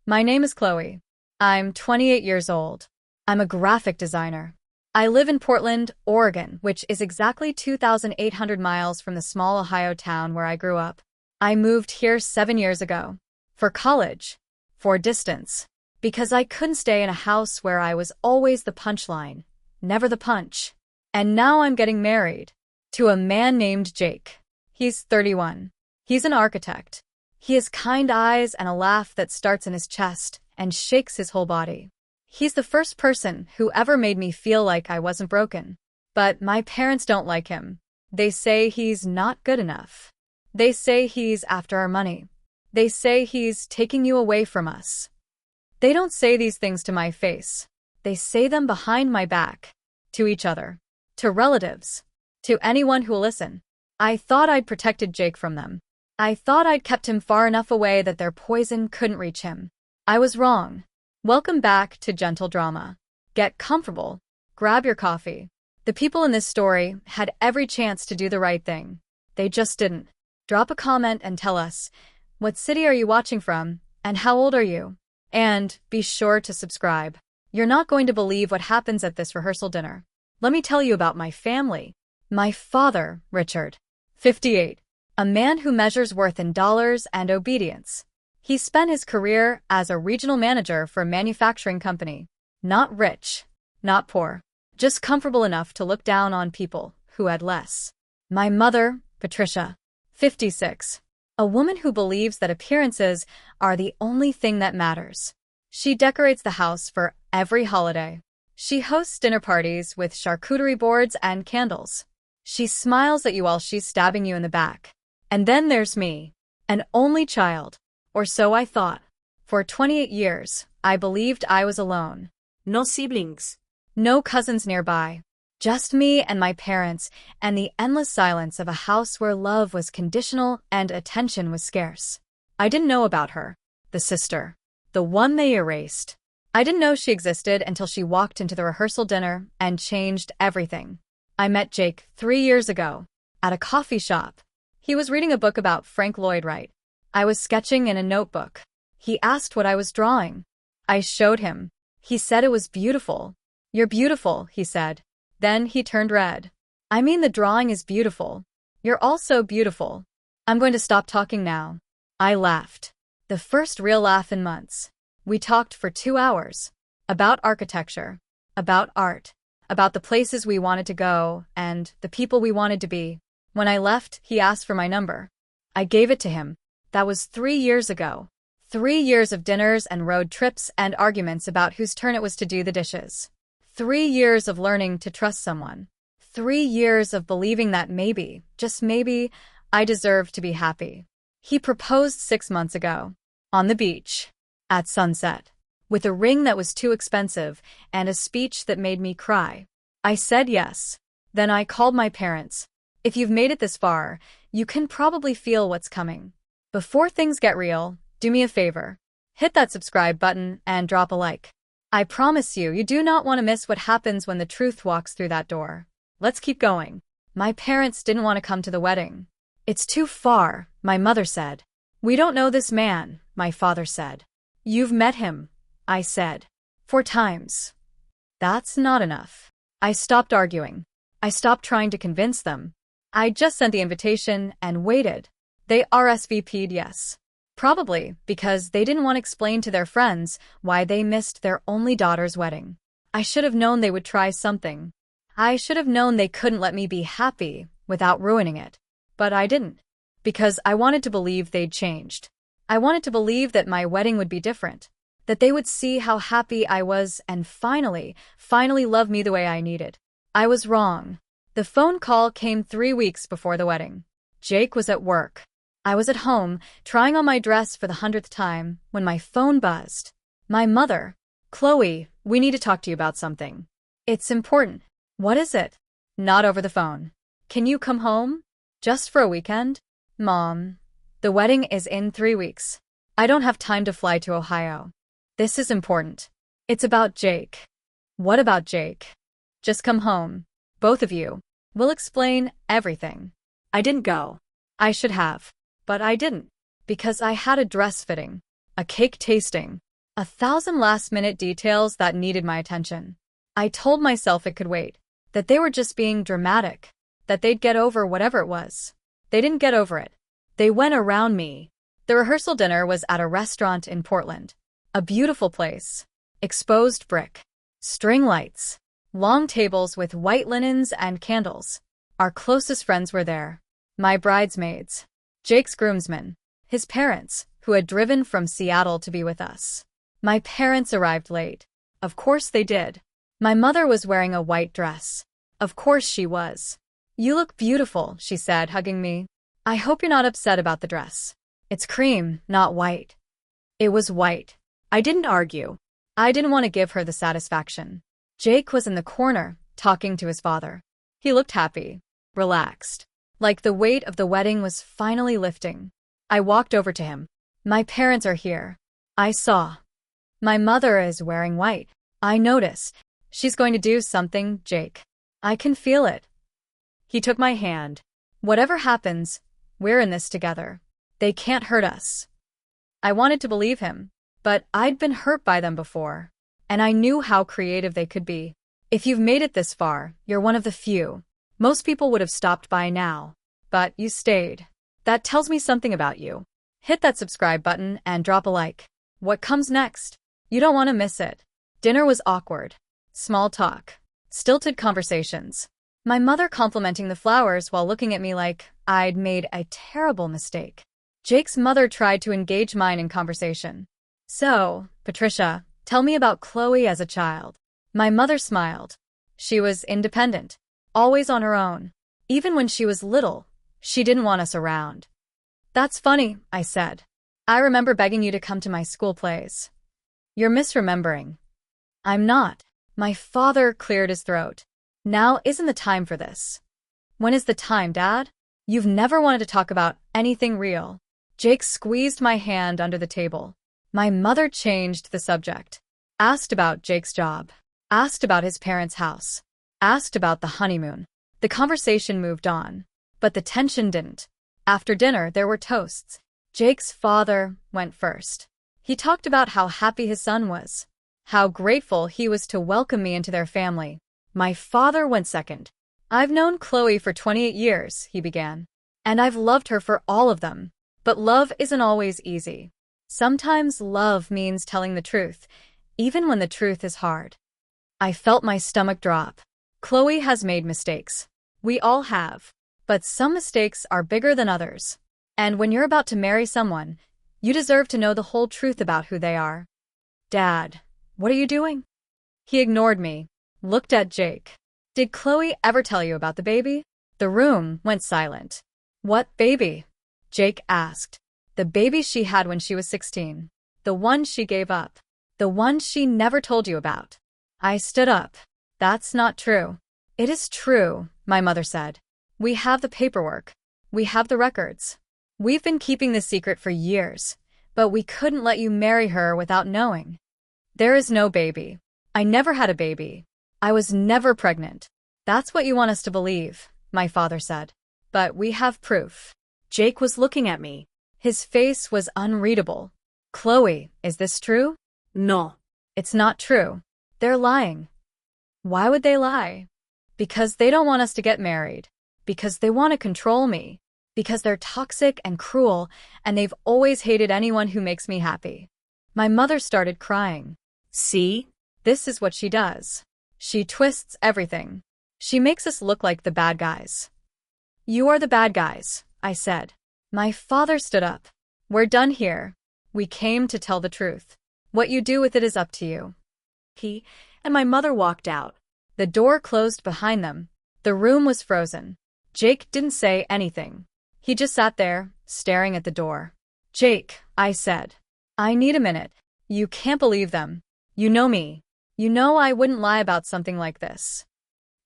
My name is Chloe. I'm 28 years old. I'm a graphic designer. I live in Portland, Oregon, which is exactly 2,800 miles from the small Ohio town where I grew up. I moved here 7 years ago. For college. For distance. Because I couldn't stay in a house where I was always the punchline, never the punch. And now I'm getting married. To a man named Jake. He's 31. He's an architect. He has kind eyes and a laugh that starts in his chest and shakes his whole body. He's the first person who ever made me feel like I wasn't broken. But my parents don't like him. They say he's not good enough. They say he's after our money. They say he's taking you away from us. They don't say these things to my face. They say them behind my back. To each other. To relatives. To anyone who'll listen. I thought I'd protected Jake from them. I thought I'd kept him far enough away that their poison couldn't reach him. I was wrong. Welcome back to Gentle Drama. Get comfortable. Grab your coffee. The people in this story had every chance to do the right thing. They just didn't. Drop a comment and tell us, what city are you watching from, and how old are you? And be sure to subscribe. You're not going to believe what happens at this rehearsal dinner. Let me tell you about my family. My father, Richard, 58, a man who measures worth in dollars and obedience. He spent his career as a regional manager for a manufacturing company. Not rich, not poor, just comfortable enough to look down on people who had less. My mother, Patricia, 56, a woman who believes that appearances are the only thing that matters. She decorates the house for every holiday. She hosts dinner parties with charcuterie boards and candles. She smiles at you while she's stabbing you in the back. And then there's me, an only child. Or so I thought. For 28 years, I believed I was alone. No siblings. No cousins nearby. Just me and my parents, and the endless silence of a house where love was conditional and attention was scarce. I didn't know about her. The sister. The one they erased. I didn't know she existed until she walked into the rehearsal dinner and changed everything. I met Jake 3 years ago. At a coffee shop. He was reading a book about Frank Lloyd Wright. I was sketching in a notebook. He asked what I was drawing. I showed him. He said it was beautiful. You're beautiful, he said. Then he turned red. I mean, the drawing is beautiful. You're also beautiful. I'm going to stop talking now. I laughed. The first real laugh in months. We talked for 2 hours. About architecture. About art. About the places we wanted to go and the people we wanted to be. When I left, he asked for my number. I gave it to him. That was 3 years ago. 3 years of dinners and road trips and arguments about whose turn it was to do the dishes. 3 years of learning to trust someone. 3 years of believing that maybe, just maybe, I deserved to be happy. He proposed 6 months ago. On the beach. At sunset. With a ring that was too expensive and a speech that made me cry. I said yes. Then I called my parents. If you've made it this far, you can probably feel what's coming. Before things get real, do me a favor. Hit that subscribe button and drop a like. I promise you, you do not want to miss what happens when the truth walks through that door. Let's keep going. My parents didn't want to come to the wedding. It's too far, my mother said. We don't know this man, my father said. You've met him, I said. 4 times. That's not enough. I stopped arguing. I stopped trying to convince them. I just sent the invitation and waited. They RSVP'd yes. Probably because they didn't want to explain to their friends why they missed their only daughter's wedding. I should have known they would try something. I should have known they couldn't let me be happy without ruining it. But I didn't. Because I wanted to believe they'd changed. I wanted to believe that my wedding would be different. That they would see how happy I was and finally love me the way I needed. I was wrong. The phone call came 3 weeks before the wedding. Jake was at work. I was at home, trying on my dress for the 100th time, when my phone buzzed. My mother. Chloe, we need to talk to you about something. It's important. What is it? Not over the phone. Can you come home? Just for a weekend? Mom. The wedding is in 3 weeks. I don't have time to fly to Ohio. This is important. It's about Jake. What about Jake? Just come home. Both of you. We'll explain everything. I didn't go. I should have. But I didn't. Because I had a dress fitting. A cake tasting. 1,000 last-minute details that needed my attention. I told myself it could wait, that they were just being dramatic, that they'd get over whatever it was. They didn't get over it. They went around me. The rehearsal dinner was at a restaurant in Portland. A beautiful place. Exposed brick. String lights. Long tables with white linens and candles. Our closest friends were there. My bridesmaids. Jake's groomsmen. His parents, who had driven from Seattle to be with us. My parents arrived late. Of course they did. My mother was wearing a white dress. Of course she was. "You look beautiful," she said, hugging me. "I hope you're not upset about the dress. It's cream, not white." It was white. I didn't argue. I didn't want to give her the satisfaction. Jake was in the corner, talking to his father. He looked happy, relaxed, like the weight of the wedding was finally lifting. I walked over to him. "My parents are here." I saw. "My mother is wearing white." I noticed. "She's going to do something, Jake. I can feel it." He took my hand. "Whatever happens, we're in this together. They can't hurt us." I wanted to believe him, but I'd been hurt by them before, and I knew how creative they could be. If you've made it this far, you're one of the few. Most people would have stopped by now, but you stayed. That tells me something about you. Hit that subscribe button and drop a like. What comes next? You don't want to miss it. Dinner was awkward. Small talk. Stilted conversations. My mother complimenting the flowers while looking at me like I'd made a terrible mistake. Jake's mother tried to engage mine in conversation. "So, Patricia, tell me about Chloe as a child." My mother smiled. She was independent, always on her own. Even when she was little, she didn't want us around. "That's funny," I said. "I remember begging you to come to my school plays." "You're misremembering." "I'm not." My father cleared his throat. "Now isn't the time for this." "When is the time, Dad? You've never wanted to talk about anything real." Jake squeezed my hand under the table. My mother changed the subject. Asked about Jake's job. Asked about his parents' house. Asked about the honeymoon. The conversation moved on, but the tension didn't. After dinner, there were toasts. Jake's father went first. He talked about how happy his son was, how grateful he was to welcome me into their family. My father went second. "I've known Chloe for 28 years, he began. "And I've loved her for all of them. But love isn't always easy. Sometimes love means telling the truth, even when the truth is hard." I felt my stomach drop. Chloe has made mistakes. We all have. But some mistakes are bigger than others. And when you're about to marry someone, you deserve to know the whole truth about who they are. "Dad, what are you doing?" He ignored me, looked at Jake. "Did Chloe ever tell you about the baby?" The room went silent. "What baby?" Jake asked. "The baby she had when she was 16. The one she gave up. The one she never told you about." I stood up. "That's not true." "It is true," my mother said. "We have the paperwork. We have the records. We've been keeping this secret for years, but we couldn't let you marry her without knowing." "There is no baby. I never had a baby. I was never pregnant." "That's what you want us to believe," my father said. "But we have proof." Jake was looking at me. His face was unreadable. "Chloe, is this true?" "No." "It's not true. They're lying." "Why would they lie?" "Because they don't want us to get married. Because they want to control me. Because they're toxic and cruel, and they've always hated anyone who makes me happy." My mother started crying. "See? This is what she does. She twists everything. She makes us look like the bad guys." "You are the bad guys," I said. My father stood up. "We're done here. We came to tell the truth. What you do with it is up to you." He and my mother walked out. The door closed behind them. The room was frozen. Jake didn't say anything. He just sat there, staring at the door. "Jake," I said. "I need a minute. You can't believe them. You know me. You know I wouldn't lie about something like this."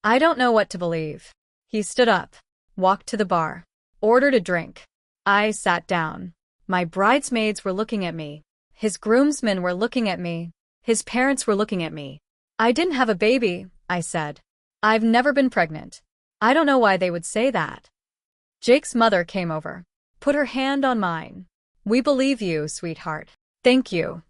"I don't know what to believe." He stood up, walked to the bar, ordered a drink. I sat down. My bridesmaids were looking at me. His groomsmen were looking at me. His parents were looking at me. "I didn't have a baby," I said. "I've never been pregnant." "I don't know why they would say that." Jake's mother came over, put her hand on mine. "We believe you, sweetheart." "Thank you."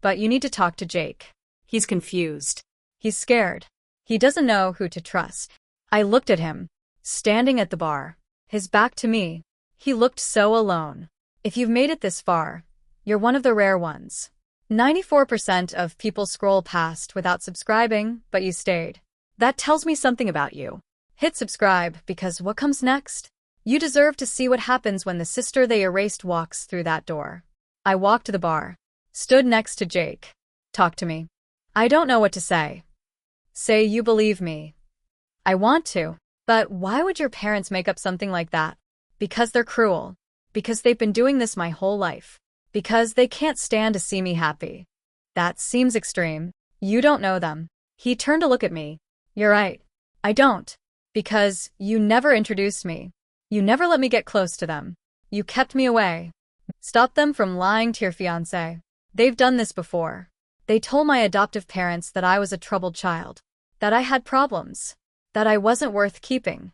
But you need to talk to Jake. He's confused. He's scared. He doesn't know who to trust. I looked at him, standing at the bar, his back to me. He looked so alone. If you've made it this far, you're one of the rare ones. 94% of people scroll past without subscribing, but you stayed. That tells me something about you. Hit subscribe, because what comes next? You deserve to see what happens when the sister they erased walks through that door. I walked to the bar, stood next to Jake. Talk to me. I don't know what to say. Say you believe me. I want to. But why would your parents make up something like that? Because they're cruel. Because they've been doing this my whole life. Because they can't stand to see me happy. That seems extreme. You don't know them. He turned to look at me. You're right. I don't. Because you never introduced me. You never let me get close to them. You kept me away. Stop them from lying to your fiancé. They've done this before. They told my adoptive parents that I was a troubled child. That I had problems. That I wasn't worth keeping.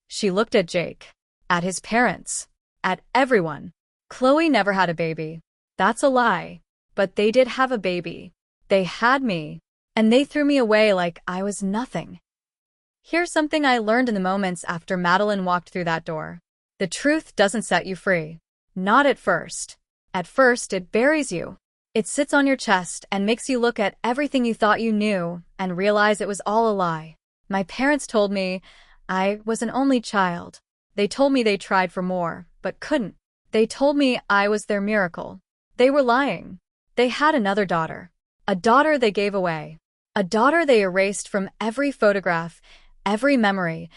She looked at Jake. At his parents. At everyone. Chloe never had a baby. That's a lie. But they did have a baby. They had me. And they threw me away like I was nothing. Here's something I learned in the moments after Madeline walked through that door. The truth doesn't set you free. Not at first. At first, it buries you. It sits on your chest and makes you look at everything you thought you knew and realize it was all a lie. My parents told me I was an only child. They told me they tried for more, but couldn't. They told me I was their miracle. They were lying. They had another daughter. A daughter they gave away. A daughter they erased from every photograph, every memory,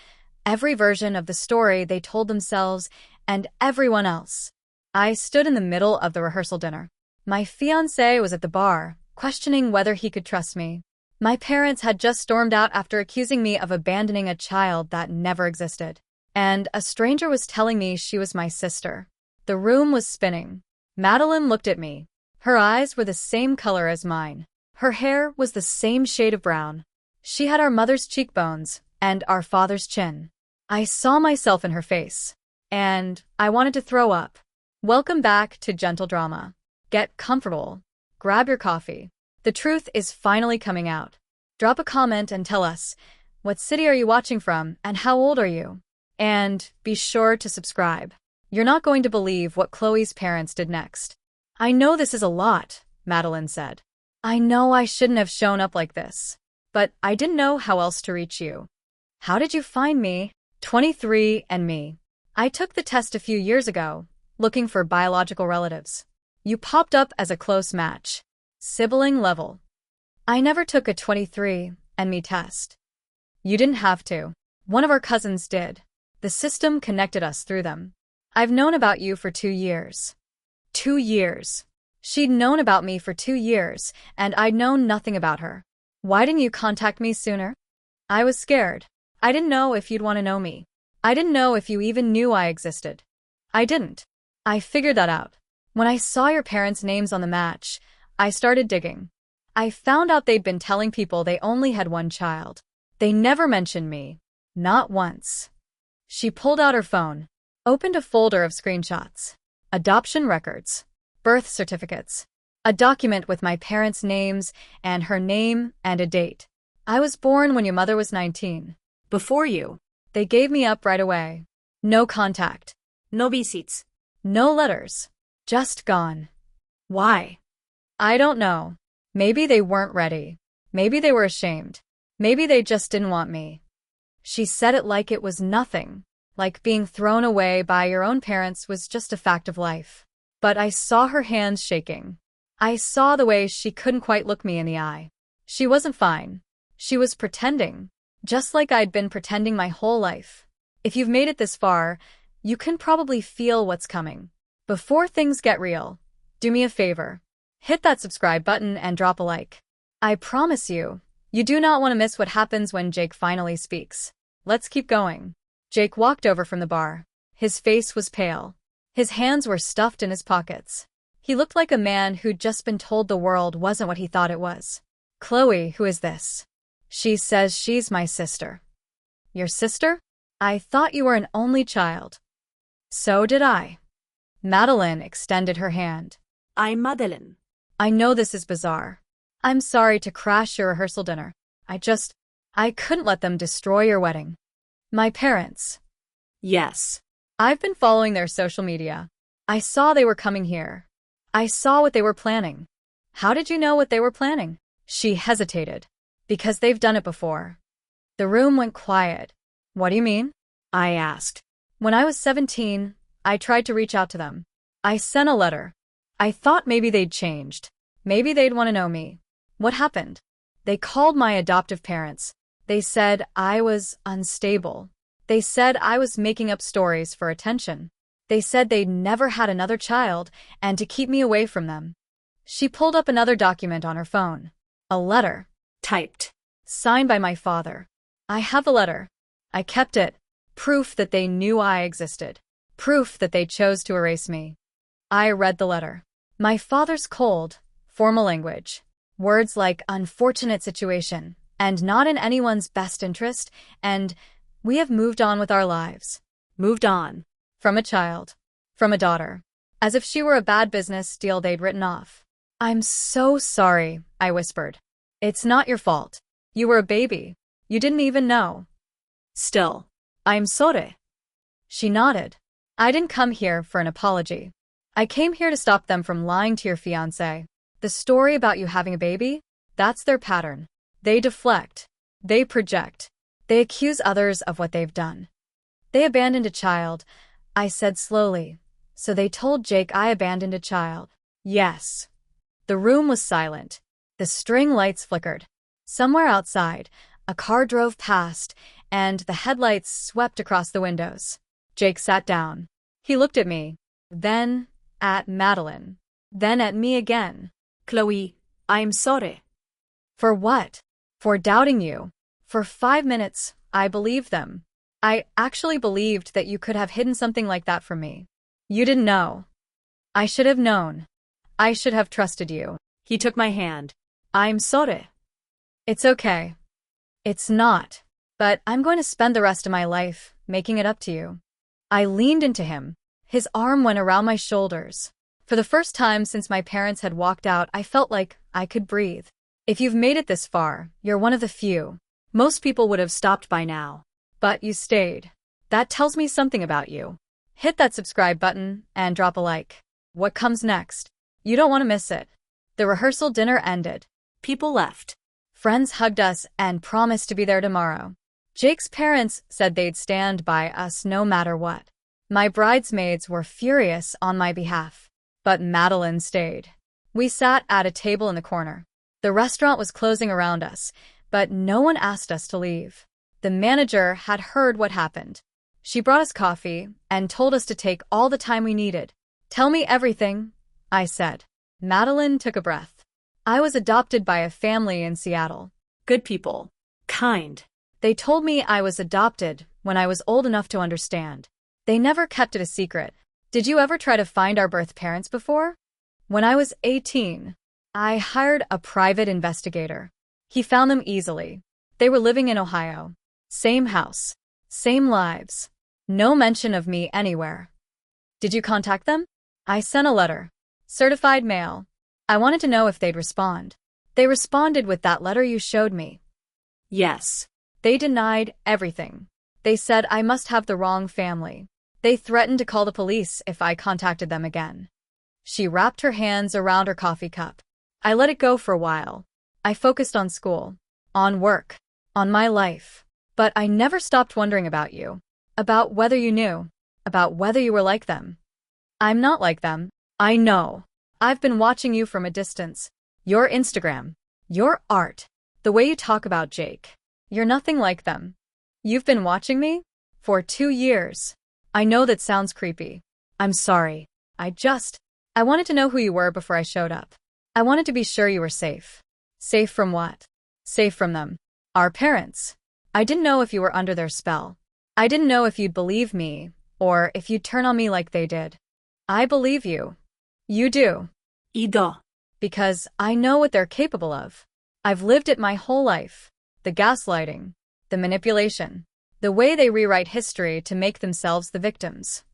every version of the story they told themselves and everyone else. I stood in the middle of the rehearsal dinner. My fiancé was at the bar, questioning whether he could trust me. My parents had just stormed out after accusing me of abandoning a child that never existed. And a stranger was telling me she was my sister. The room was spinning. Madeline looked at me. Her eyes were the same color as mine. Her hair was the same shade of brown. She had our mother's cheekbones and our father's chin. I saw myself in her face. And I wanted to throw up. Welcome back to Gentle Drama. Get comfortable. Grab your coffee. The truth is finally coming out. Drop a comment and tell us, what city are you watching from and how old are you? And be sure to subscribe. You're not going to believe what Chloe's parents did next. I know this is a lot, Madeline said. I know I shouldn't have shown up like this. But I didn't know how else to reach you. How did you find me? 23andMe. I took the test a few years ago, looking for biological relatives. You popped up as a close match. Sibling level. I never took a 23andMe test. You didn't have to. One of our cousins did. The system connected us through them. I've known about you for 2 years. 2 years. She'd known about me for 2 years, and I'd known nothing about her. Why didn't you contact me sooner? I was scared. I didn't know if you'd want to know me. I didn't know if you even knew I existed. I didn't. I figured that out. When I saw your parents' names on the match, I started digging. I found out they'd been telling people they only had one child. They never mentioned me. Not once. She pulled out her phone, opened a folder of screenshots. Adoption records. Birth certificates. A document with my parents' names and her name and a date. I was born when your mother was 19. Before you. They gave me up right away. No contact. No visits. No letters. Just gone. Why? I don't know. Maybe they weren't ready. Maybe they were ashamed. Maybe they just didn't want me. She said it like it was nothing. Like being thrown away by your own parents was just a fact of life. But I saw her hands shaking. I saw the way she couldn't quite look me in the eye. She wasn't fine. She was pretending. Just like I'd been pretending my whole life. If you've made it this far, you can probably feel what's coming. Before things get real, do me a favor. Hit that subscribe button and drop a like. I promise you, you do not want to miss what happens when Jake finally speaks. Let's keep going. Jake walked over from the bar. His face was pale. His hands were stuffed in his pockets. He looked like a man who'd just been told the world wasn't what he thought it was. Chloe, who is this? She says she's my sister. Your sister? I thought you were an only child. So did I. Madeline extended her hand. I'm Madeline. I know this is bizarre. I'm sorry to crash your rehearsal dinner. I couldn't let them destroy your wedding. My parents. Yes. I've been following their social media. I saw they were coming here. I saw what they were planning. How did you know what they were planning? She hesitated. Because they've done it before. The room went quiet. What do you mean? I asked. When I was 17, I tried to reach out to them. I sent a letter. I thought maybe they'd changed. Maybe they'd want to know me. What happened? They called my adoptive parents. They said I was unstable. They said I was making up stories for attention. They said they'd never had another child and to keep me away from them. She pulled up another document on her phone. A letter. Typed. Signed by my father. I have the letter. I kept it. Proof that they knew I existed. Proof that they chose to erase me. I read the letter. My father's cold, formal language. Words like unfortunate situation, and not in anyone's best interest, and we have moved on with our lives. Moved on. From a child. From a daughter. As if she were a bad business deal they'd written off. I'm so sorry, I whispered. It's not your fault. You were a baby. You didn't even know. Still. I'm sorry. She nodded. I didn't come here for an apology. I came here to stop them from lying to your fiancé. The story about you having a baby? That's their pattern. They deflect. They project. They accuse others of what they've done. They abandoned a child, I said slowly. So they told Jake I abandoned a child. Yes. The room was silent. The string lights flickered. Somewhere outside, a car drove past, and the headlights swept across the windows. Jake sat down. He looked at me, then at Madeline, then at me again. Chloe, I'm sorry. For what? For doubting you. For 5 minutes, I believed them. I actually believed that you could have hidden something like that from me. You didn't know. I should have known. I should have trusted you. He took my hand. I'm sorry. It's okay. It's not. But I'm going to spend the rest of my life making it up to you. I leaned into him. His arm went around my shoulders. For the first time since my parents had walked out, I felt like I could breathe. If you've made it this far, you're one of the few. Most people would have stopped by now. But you stayed. That tells me something about you. Hit that subscribe button and drop a like. What comes next? You don't want to miss it. The rehearsal dinner ended. People left. Friends hugged us and promised to be there tomorrow. Jake's parents said they'd stand by us no matter what. My bridesmaids were furious on my behalf. But Madeline stayed. We sat at a table in the corner. The restaurant was closing around us, but no one asked us to leave. The manager had heard what happened. She brought us coffee and told us to take all the time we needed. Tell me everything, I said. Madeline took a breath. I was adopted by a family in Seattle. Good people. Kind. They told me I was adopted when I was old enough to understand. They never kept it a secret. Did you ever try to find our birth parents before? When I was 18, I hired a private investigator. He found them easily. They were living in Ohio. Same house. Same lives. No mention of me anywhere. Did you contact them? I sent a letter. Certified mail. I wanted to know if they'd respond. They responded with that letter you showed me. Yes. They denied everything. They said I must have the wrong family. They threatened to call the police if I contacted them again. She wrapped her hands around her coffee cup. I let it go for a while. I focused on school, on work, on my life. But I never stopped wondering about you. About whether you knew. About whether you were like them. I'm not like them. I know. I've been watching you from a distance. Your Instagram. Your art. The way you talk about Jake. You're nothing like them. You've been watching me? For 2 years. I know that sounds creepy. I'm sorry. I wanted to know who you were before I showed up. I wanted to be sure you were safe. Safe from what? Safe from them. Our parents. I didn't know if you were under their spell. I didn't know if you'd believe me, or if you'd turn on me like they did. I believe you. You do. Ida. Because I know what they're capable of. I've lived it my whole life. The gaslighting. The manipulation. The way they rewrite history to make themselves the victims.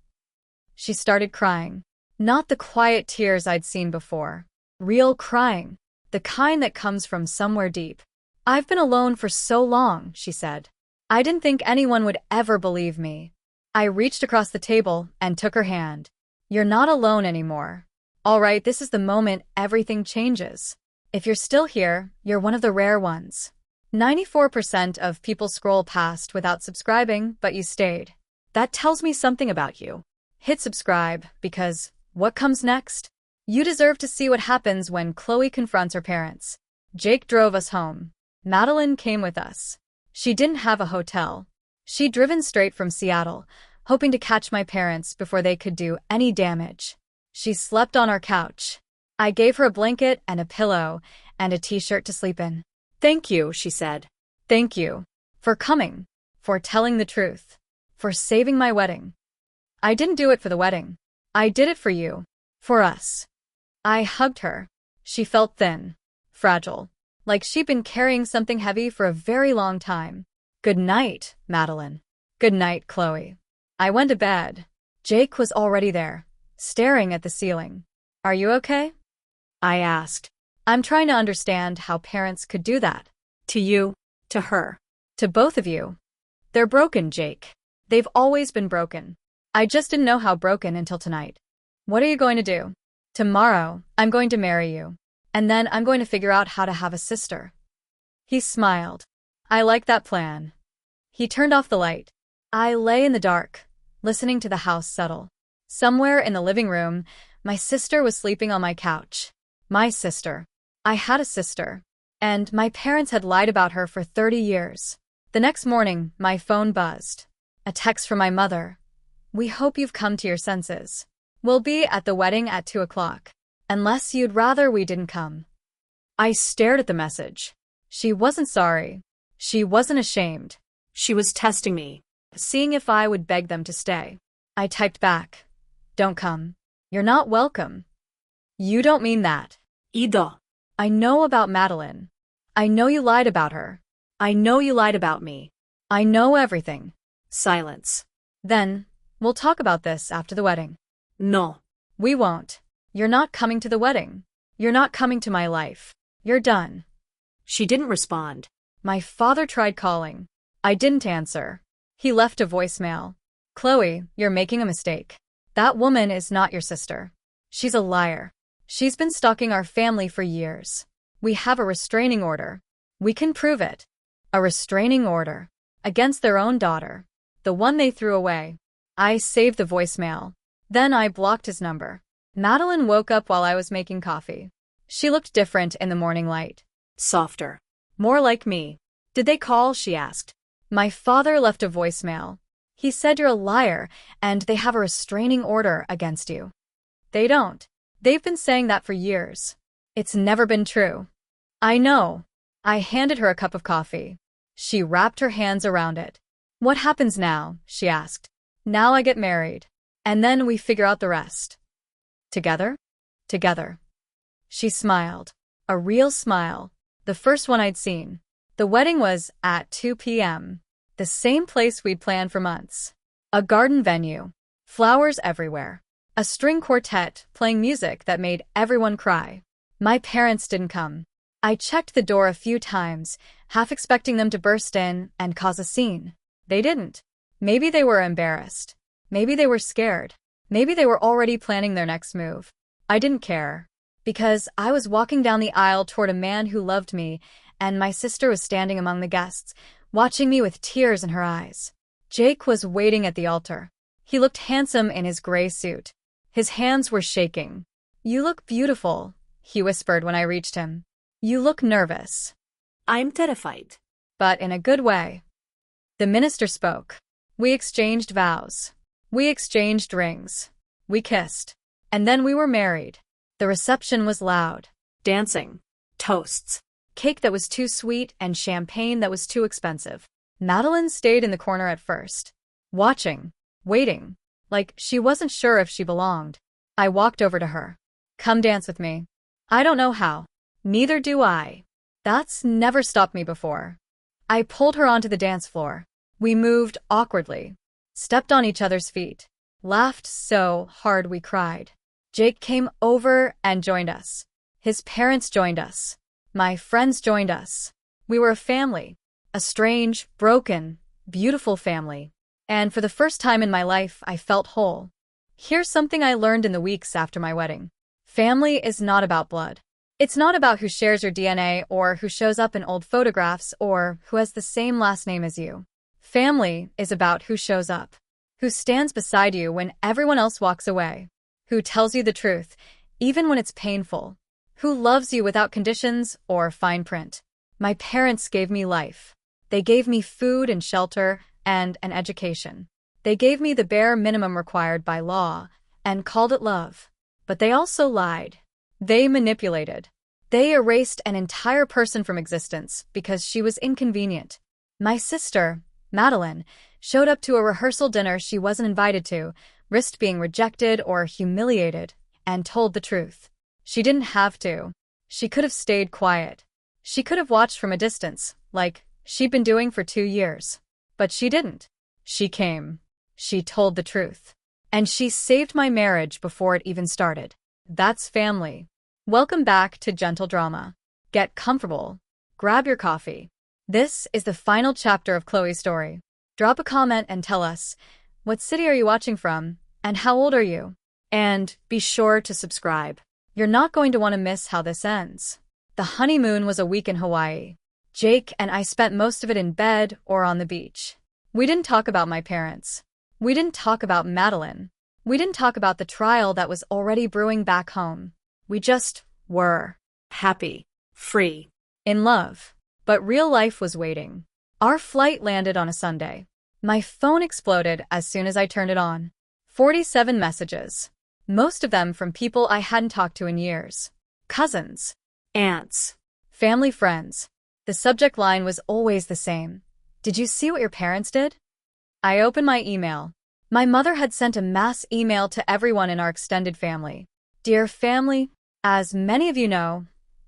She started crying. Not the quiet tears I'd seen before. Real crying. The kind that comes from somewhere deep. I've been alone for so long, she said. I didn't think anyone would ever believe me. I reached across the table and took her hand. You're not alone anymore. All right, this is the moment everything changes. If you're still here, you're one of the rare ones. 94% of people scroll past without subscribing, but you stayed. That tells me something about you. Hit subscribe, because what comes next? You deserve to see what happens when Chloe confronts her parents. Jake drove us home. Madeline came with us. She didn't have a hotel. She'd driven straight from Seattle, hoping to catch my parents before they could do any damage. She slept on our couch. I gave her a blanket and a pillow and a t-shirt to sleep in. Thank you, she said. Thank you. For coming. For telling the truth. For saving my wedding. I didn't do it for the wedding. I did it for you. For us. I hugged her. She felt thin. Fragile. Like she'd been carrying something heavy for a very long time. Good night, Madeline. Good night, Chloe. I went to bed. Jake was already there, staring at the ceiling. Are you okay? I asked. I'm trying to understand how parents could do that. To you, to her. To both of you. They're broken, Jake. They've always been broken. I just didn't know how broken until tonight. What are you going to do? Tomorrow, I'm going to marry you. And then I'm going to figure out how to have a sister. He smiled. I like that plan. He turned off the light. I lay in the dark, listening to the house settle. Somewhere in the living room, my sister was sleeping on my couch. My sister. I had a sister. And my parents had lied about her for 30 years. The next morning, my phone buzzed. A text from my mother. We hope you've come to your senses. We'll be at the wedding at 2 o'clock. Unless you'd rather we didn't come. I stared at the message. She wasn't sorry. She wasn't ashamed. She was testing me. Seeing if I would beg them to stay. I typed back. Don't come. You're not welcome. You don't mean that. Ida. I know about Madeline. I know you lied about her. I know you lied about me. I know everything. Silence. Then, we'll talk about this after the wedding. No. We won't. You're not coming to the wedding. You're not coming to my life. You're done. She didn't respond. My father tried calling. I didn't answer. He left a voicemail. Chloe, you're making a mistake. That woman is not your sister. She's a liar. She's been stalking our family for years. We have a restraining order. We can prove it. A restraining order. Against their own daughter. The one they threw away. I saved the voicemail. Then I blocked his number. Madeline woke up while I was making coffee. She looked different in the morning light. Softer. More like me. Did they call? She asked. My father left a voicemail. He said you're a liar and they have a restraining order against you. They don't. They've been saying that for years. It's never been true. I know. I handed her a cup of coffee. She wrapped her hands around it. What happens now? She asked. Now I get married. And then we figure out the rest. Together? Together. She smiled. A real smile. The first one I'd seen. The wedding was at 2 p.m. The same place we'd planned for months. A garden venue. Flowers everywhere. A string quartet playing music that made everyone cry. My parents didn't come. I checked the door a few times, half expecting them to burst in and cause a scene. They didn't. Maybe they were embarrassed. Maybe they were scared. Maybe they were already planning their next move. I didn't care. Because I was walking down the aisle toward a man who loved me, and my sister was standing among the guests, watching me with tears in her eyes. Jake was waiting at the altar. He looked handsome in his gray suit. His hands were shaking. You look beautiful, he whispered when I reached him. You look nervous. I'm terrified. But in a good way. The minister spoke. We exchanged vows. We exchanged rings. We kissed. And then we were married. The reception was loud. Dancing. Toasts. Cake that was too sweet and champagne that was too expensive. Madeline stayed in the corner at first. Watching. Waiting. Like she wasn't sure if she belonged. I walked over to her. Come dance with me. I don't know how. Neither do I. That's never stopped me before. I pulled her onto the dance floor. We moved awkwardly. Stepped on each other's feet. Laughed so hard we cried. Jake came over and joined us. His parents joined us. My friends joined us. We were a family. A strange, broken, beautiful family. And for the first time in my life, I felt whole. Here's something I learned in the weeks after my wedding. Family is not about blood. It's not about who shares your DNA or who shows up in old photographs or who has the same last name as you. Family is about who shows up, who stands beside you when everyone else walks away, who tells you the truth, even when it's painful, who loves you without conditions or fine print. My parents gave me life. They gave me food and shelter and an education. They gave me the bare minimum required by law and called it love. But they also lied. They manipulated. They erased an entire person from existence because she was inconvenient. My sister, Madeline, showed up to a rehearsal dinner she wasn't invited to, risked being rejected or humiliated, and told the truth. She didn't have to. She could have stayed quiet. She could have watched from a distance, like she'd been doing for 2 years. But she didn't. She came. She told the truth. And she saved my marriage before it even started. That's family. Welcome back to Gentle Drama. Get comfortable. Grab your coffee. This is the final chapter of Chloe's story. Drop a comment and tell us, what city are you watching from, and how old are you? And be sure to subscribe. You're not going to want to miss how this ends. The honeymoon was a week in Hawaii. Jake and I spent most of it in bed or on the beach. We didn't talk about my parents. We didn't talk about Madeline. We didn't talk about the trial that was already brewing back home. We just were. Happy. Free. In love. But real life was waiting. Our flight landed on a Sunday. My phone exploded as soon as I turned it on. 47 messages. Most of them from people I hadn't talked to in years. Cousins. Aunts. Family friends. The subject line was always the same. Did you see what your parents did? I opened my email. My mother had sent a mass email to everyone in our extended family. Dear family, as many of you know,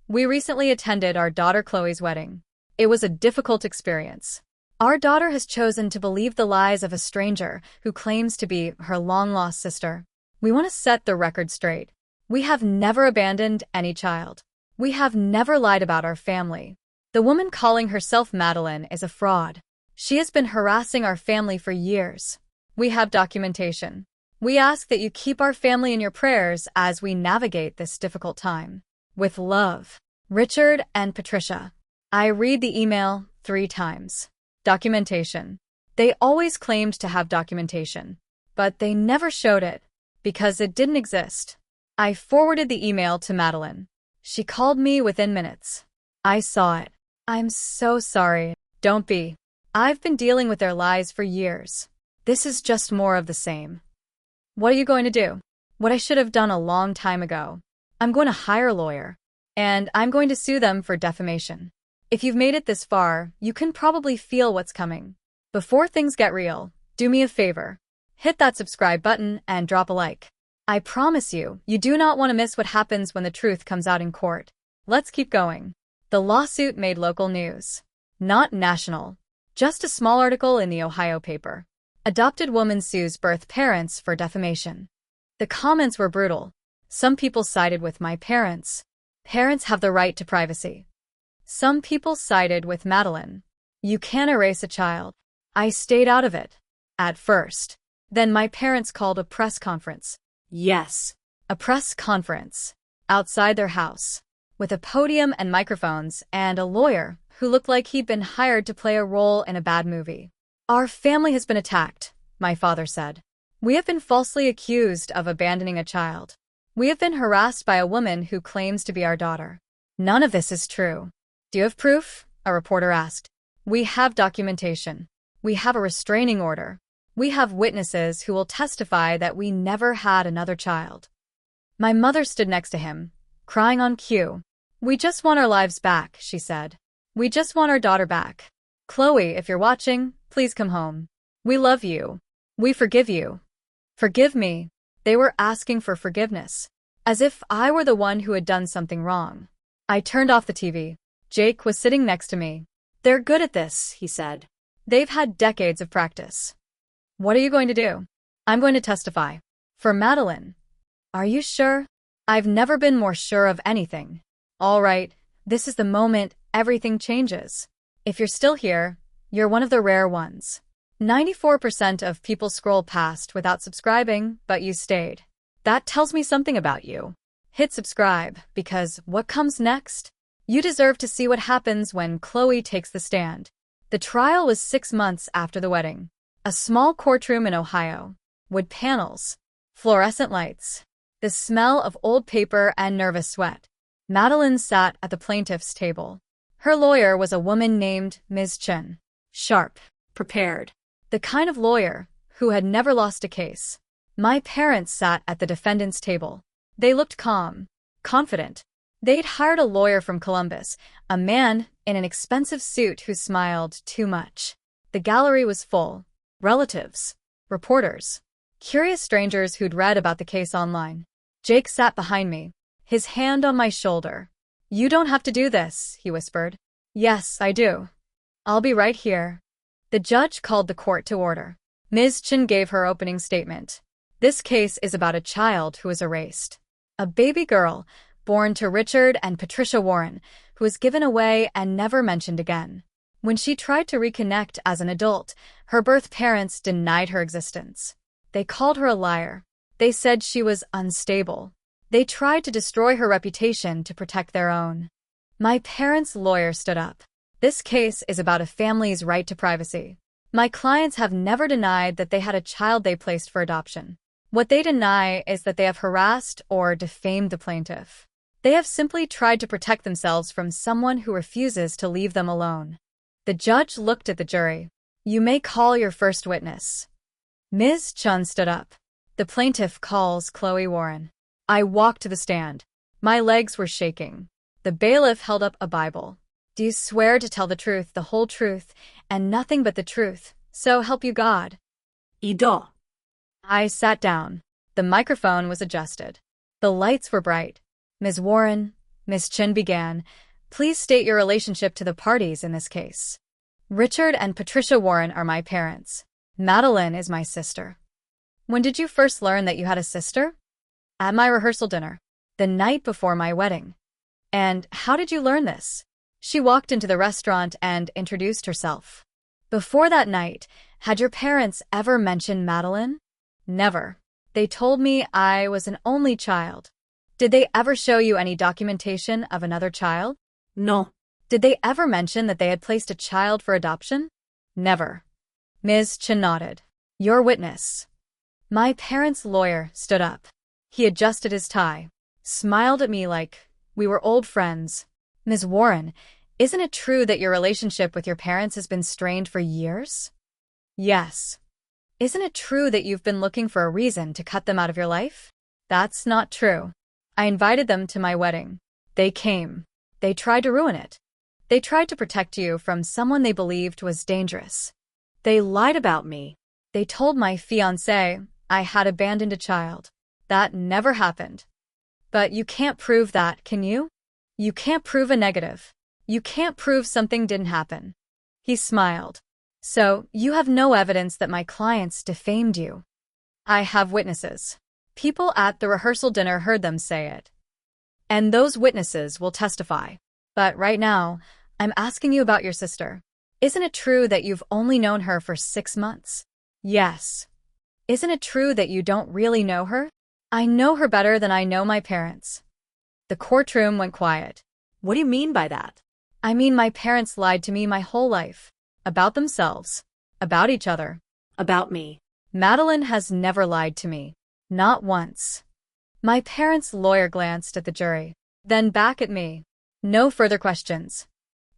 we recently attended our daughter Chloe's wedding. It was a difficult experience. Our daughter has chosen to believe the lies of a stranger who claims to be her long-lost sister. We want to set the record straight. We have never abandoned any child. We have never lied about our family. The woman calling herself Madeline is a fraud. She has been harassing our family for years. We have documentation. We ask that you keep our family in your prayers as we navigate this difficult time. With love, Richard and Patricia. I read the email 3 times. Documentation. They always claimed to have documentation, but they never showed it because it didn't exist. I forwarded the email to Madeline. She called me within minutes. I saw it. I'm so sorry. Don't be. I've been dealing with their lies for years. This is just more of the same. What are you going to do? What I should have done a long time ago. I'm going to hire a lawyer, and I'm going to sue them for defamation. If you've made it this far, you can probably feel what's coming. Before things get real, do me a favor. Hit that subscribe button and drop a like. I promise you, you do not want to miss what happens when the truth comes out in court. Let's keep going. The lawsuit made local news. Not national. Just a small article in the Ohio paper. Adopted woman sues birth parents for defamation. The comments were brutal. Some people sided with my parents. Parents have the right to privacy. Some people sided with Madeline. You can't erase a child. I stayed out of it. At first. Then my parents called a press conference. Yes. A press conference. Outside their house. With a podium and microphones and a lawyer who looked like he'd been hired to play a role in a bad movie. Our family has been attacked, my father said. We have been falsely accused of abandoning a child. We have been harassed by a woman who claims to be our daughter. None of this is true. Do you have proof? A reporter asked. We have documentation. We have a restraining order. We have witnesses who will testify that we never had another child. My mother stood next to him, crying on cue. We just want our lives back, she said. We just want our daughter back. Chloe, if you're watching, please come home. We love you. We forgive you. Forgive me. They were asking for forgiveness, as if I were the one who had done something wrong. I turned off the TV. Jake was sitting next to me. They're good at this, he said. They've had decades of practice. What are you going to do? I'm going to testify. For Madeline. Are you sure? I've never been more sure of anything. All right, this is the moment everything changes. If you're still here, you're one of the rare ones. 94% of people scroll past without subscribing, but you stayed. That tells me something about you. Hit subscribe, because what comes next? You deserve to see what happens when Chloe takes the stand. The trial was 6 months after the wedding. A small courtroom in Ohio. Wood panels. Fluorescent lights. The smell of old paper and nervous sweat. Madeline sat at the plaintiff's table. Her lawyer was a woman named Ms. Chen. Sharp. Prepared. The kind of lawyer who had never lost a case. My parents sat at the defendant's table. They looked calm, confident. They'd hired a lawyer from Columbus, a man in an expensive suit who smiled too much. The gallery was full. Relatives, reporters, curious strangers who'd read about the case online. Jake sat behind me, his hand on my shoulder. "You don't have to do this," he whispered. "Yes, I do. I'll be right here." The judge called the court to order. Ms. Chen gave her opening statement. This case is about a child who was erased. A baby girl, born to Richard and Patricia Warren, who was given away and never mentioned again. When she tried to reconnect as an adult, her birth parents denied her existence. They called her a liar. They said she was unstable. They tried to destroy her reputation to protect their own. My parents' lawyer stood up. This case is about a family's right to privacy. My clients have never denied that they had a child they placed for adoption. What they deny is that they have harassed or defamed the plaintiff. They have simply tried to protect themselves from someone who refuses to leave them alone. The judge looked at the jury. "You may call your first witness." Ms. Chun stood up. "The plaintiff calls Chloe Warren." I walked to the stand. My legs were shaking. The bailiff held up a Bible. "Do you swear to tell the truth, the whole truth, and nothing but the truth, so help you God?" I do. I sat down. The microphone was adjusted. The lights were bright. "Ms. Warren," Ms. Chin began, "please state your relationship to the parties in this case." "Richard and Patricia Warren are my parents. Madeline is my sister." "When did you first learn that you had a sister?" "At my rehearsal dinner, the night before my wedding." "And how did you learn this?" She walked into the restaurant and introduced herself. "Before that night, had your parents ever mentioned Madeline?" "Never. They told me I was an only child." "Did they ever show you any documentation of another child?" No. "Did they ever mention that they had placed a child for adoption?" "Never." Ms. Chin nodded. "Your witness." My parents' lawyer stood up. He adjusted his tie, smiled at me like we were old friends. "Ms. Warren, isn't it true that your relationship with your parents has been strained for years?" "Yes." "Isn't it true that you've been looking for a reason to cut them out of your life?" "That's not true. I invited them to my wedding. They came. They tried to ruin it. They tried to protect you from someone they believed was dangerous. They lied about me. They told my fiancé I had abandoned a child. That never happened. But you can't prove that, can you? You can't prove a negative. You can't prove something didn't happen." He smiled. "So, you have no evidence that my clients defamed you?" "I have witnesses. People at the rehearsal dinner heard them say it. And those witnesses will testify. But right now, I'm asking you about your sister. Isn't it true that you've only known her for 6 months?" "Yes." "Isn't it true that you don't really know her?" "I know her better than I know my parents." The courtroom went quiet. What do you mean by that? "I mean my parents lied to me my whole life. About themselves. About each other. About me. Madeline has never lied to me. Not once." My parents' lawyer glanced at the jury, then back at me. "No further questions.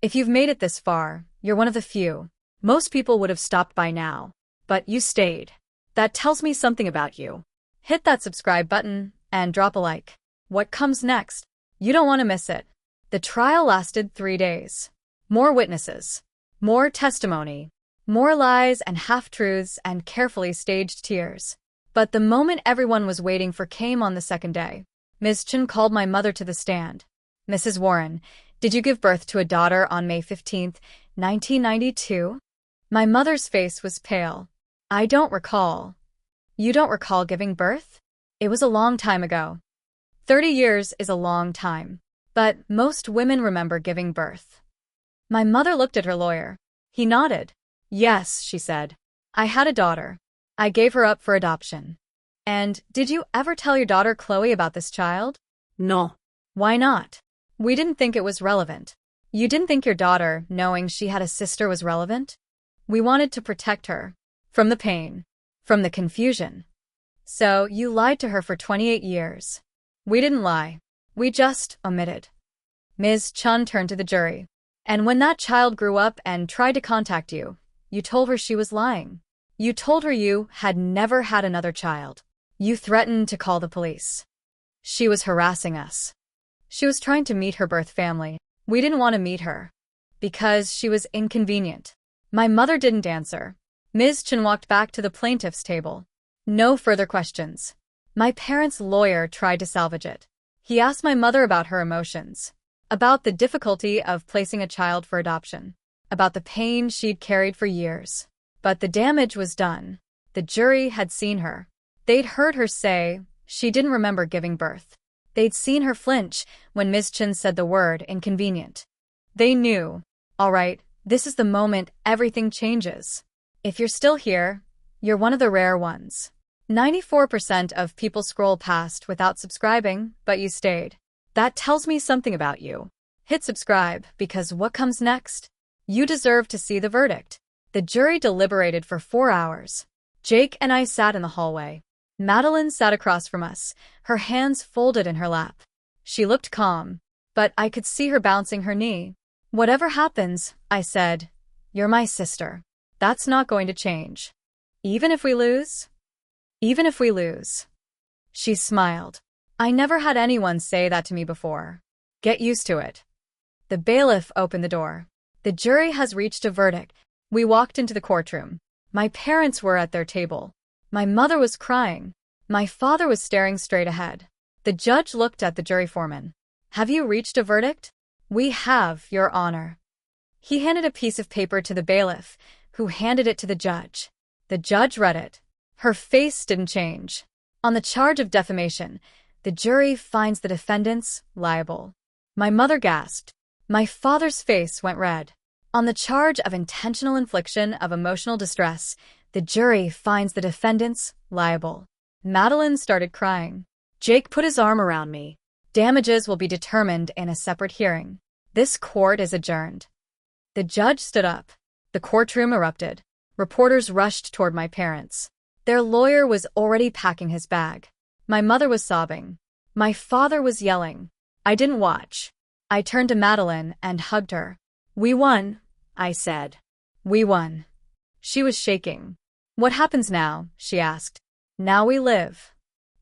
If you've made it this far, you're one of the few. Most people would have stopped by now. But you stayed. That tells me something about you. Hit that subscribe button and drop a like. What comes next? You don't want to miss it." The trial lasted 3 days. More witnesses. More testimony. More lies and half-truths and carefully staged tears. But the moment everyone was waiting for came on the second day. Ms. Chen called my mother to the stand. "Mrs. Warren, did you give birth to a daughter on May 15, 1992? My mother's face was pale. "I don't recall." "You don't recall giving birth?" "It was a long time ago." 30 years is a long time. but most women remember giving birth. My mother looked at her lawyer. He nodded. Yes, she said. I had a daughter. I gave her up for adoption. And did you ever tell your daughter Chloe about this child? No. Why not? We didn't think it was relevant. You didn't think your daughter, knowing she had a sister, was relevant? We wanted to protect her. From the pain. From the confusion. So you lied to her for 28 years. We didn't lie. We just omitted. Ms. Chun turned to the jury. And when that child grew up and tried to contact you, you told her she was lying. You told her you had never had another child. You threatened to call the police. She was harassing us. She was trying to meet her birth family. We didn't want to meet her. Because she was inconvenient. My mother didn't answer. Ms. Chun walked back to the plaintiff's table. No further questions. My parents' lawyer tried to salvage it. He asked my mother about her emotions. About the difficulty of placing a child for adoption. About the pain she'd carried for years. But the damage was done. The jury had seen her. They'd heard her say she didn't remember giving birth. They'd seen her flinch when Ms. Chun said the word inconvenient. They knew, all right, this is the moment everything changes. If you're still here, you're one of the rare ones. 94% of people scroll past without subscribing, but you stayed. That tells me something about you. Hit subscribe, because what comes next? You deserve to see the verdict. The jury deliberated for 4 hours. Jake and I sat in the hallway. Madeline sat across from us, her hands folded in her lap. She looked calm, but I could see her bouncing her knee. Whatever happens, I said, you're my sister. That's not going to change. Even if we lose? Even if we lose. She smiled. I never had anyone say that to me before. Get used to it. The bailiff opened the door. The jury has reached a verdict. We walked into the courtroom. My parents were at their table. My mother was crying. My father was staring straight ahead. The judge looked at the jury foreman. Have you reached a verdict? We have, Your Honor. He handed a piece of paper to the bailiff, who handed it to the judge. The judge read it. Her face didn't change. On the charge of defamation, the jury finds the defendants liable. My mother gasped. My father's face went red. On the charge of intentional infliction of emotional distress, the jury finds the defendants liable. Madeline started crying. Jake put his arm around me. Damages will be determined in a separate hearing. This court is adjourned. The judge stood up. The courtroom erupted. Reporters rushed toward my parents. Their lawyer was already packing his bag. My mother was sobbing. My father was yelling. I didn't watch. I turned to Madeline and hugged her. We won, I said. We won. She was shaking. What happens now? She asked. Now we live.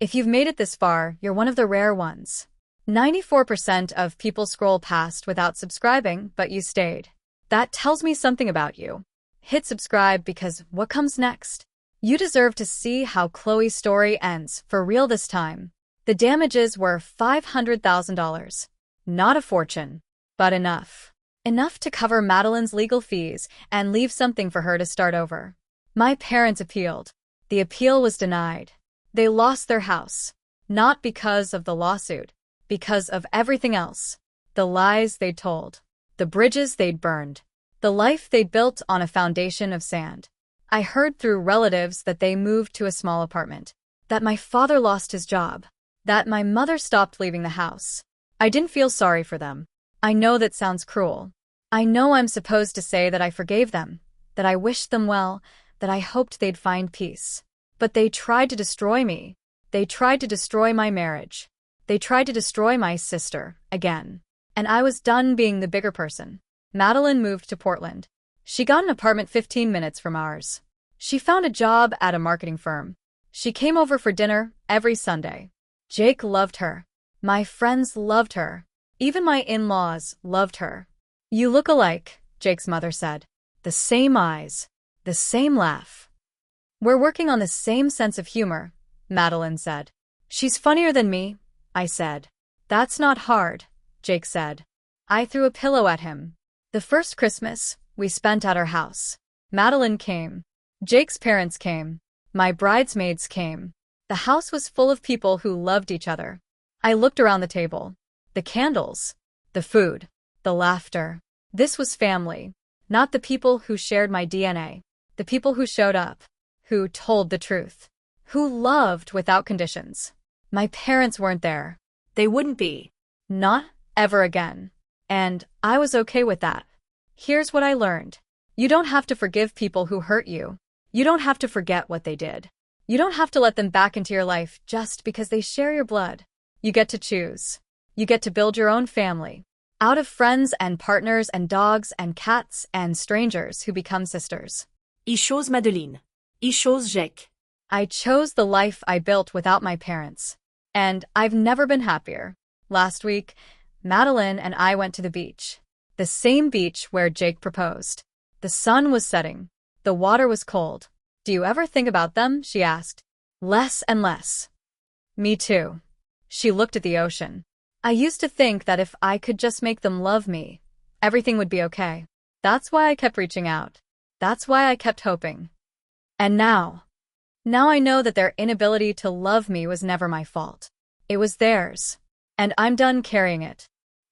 If you've made it this far, you're one of the rare ones. 94% of people scroll past without subscribing, but you stayed. That tells me something about you. Hit subscribe, because what comes next? You deserve to see how Chloe's story ends, for real this time. The damages were $500,000. Not a fortune, but enough. Enough to cover Madeline's legal fees and leave something for her to start over. My parents appealed. The appeal was denied. They lost their house. Not because of the lawsuit, because of everything else. The lies they'd told. The bridges they'd burned. The life they'd built on a foundation of sand. I heard through relatives that they moved to a small apartment. That my father lost his job. That my mother stopped leaving the house. I didn't feel sorry for them. I know that sounds cruel. I know I'm supposed to say that I forgave them, that I wished them well, that I hoped they'd find peace. But they tried to destroy me. They tried to destroy my marriage. They tried to destroy my sister, again. And I was done being the bigger person. Madeline moved to Portland. She got an apartment 15 minutes from ours. She found a job at a marketing firm. She came over for dinner every Sunday. Jake loved her. My friends loved her. Even my in-laws loved her. You look alike, Jake's mother said. The same eyes. The same laugh. We're working on the same sense of humor, Madeline said. She's funnier than me, I said. That's not hard, Jake said. I threw a pillow at him. The first Christmas we spent at our house. Madeline came. Jake's parents came. My bridesmaids came. The house was full of people who loved each other. I looked around the table. The candles, The food. The laughter. This was family. Not the people who shared my DNA. The people who showed up. Who told the truth. Who loved without conditions. My parents weren't there. They wouldn't be. Not ever again. And I was okay with that. Here's what I learned. You don't have to forgive people who hurt you. You don't have to forget what they did. You don't have to let them back into your life just because they share your blood. You get to choose. You get to build your own family. Out of friends and partners and dogs and cats and strangers who become sisters. I chose Madeleine. I chose Jacques. I chose the life I built without my parents. And I've never been happier. Last week, Madeline and I went to the beach. The same beach where Jake proposed. The sun was setting. The water was cold. Do you ever think about them? She asked. Less and less. Me too. She looked at the ocean. I used to think that if I could just make them love me, everything would be okay. That's why I kept reaching out. That's why I kept hoping. And now I know that their inability to love me was never my fault. It was theirs. And I'm done carrying it.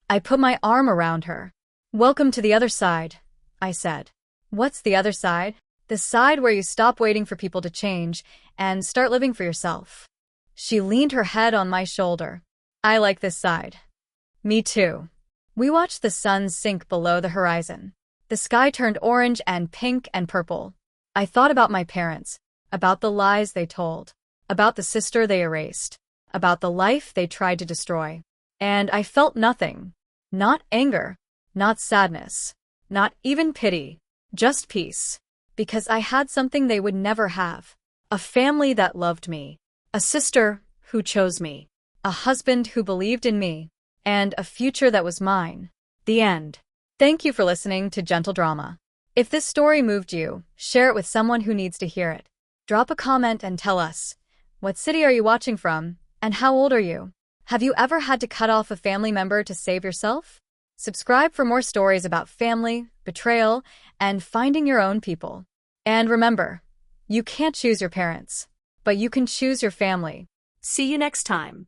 I put my arm around her. Welcome to the other side, I said. What's the other side? The side where you stop waiting for people to change and start living for yourself. She leaned her head on my shoulder. I like this side. Me too. We watched the sun sink below the horizon. The sky turned orange and pink and purple. I thought about my parents, about the lies they told, about the sister they erased, about the life they tried to destroy. And I felt nothing. Not anger, not sadness, not even pity, just peace. Because I had something they would never have. A family that loved me. A sister who chose me. A husband who believed in me. And a future that was mine. The end. Thank you for listening to Gentle Drama. If this story moved you, share it with someone who needs to hear it. Drop a comment and tell us, what city are you watching from, and how old are you? Have you ever had to cut off a family member to save yourself? Subscribe for more stories about family, betrayal, and finding your own people. And remember, you can't choose your parents, but you can choose your family. See you next time.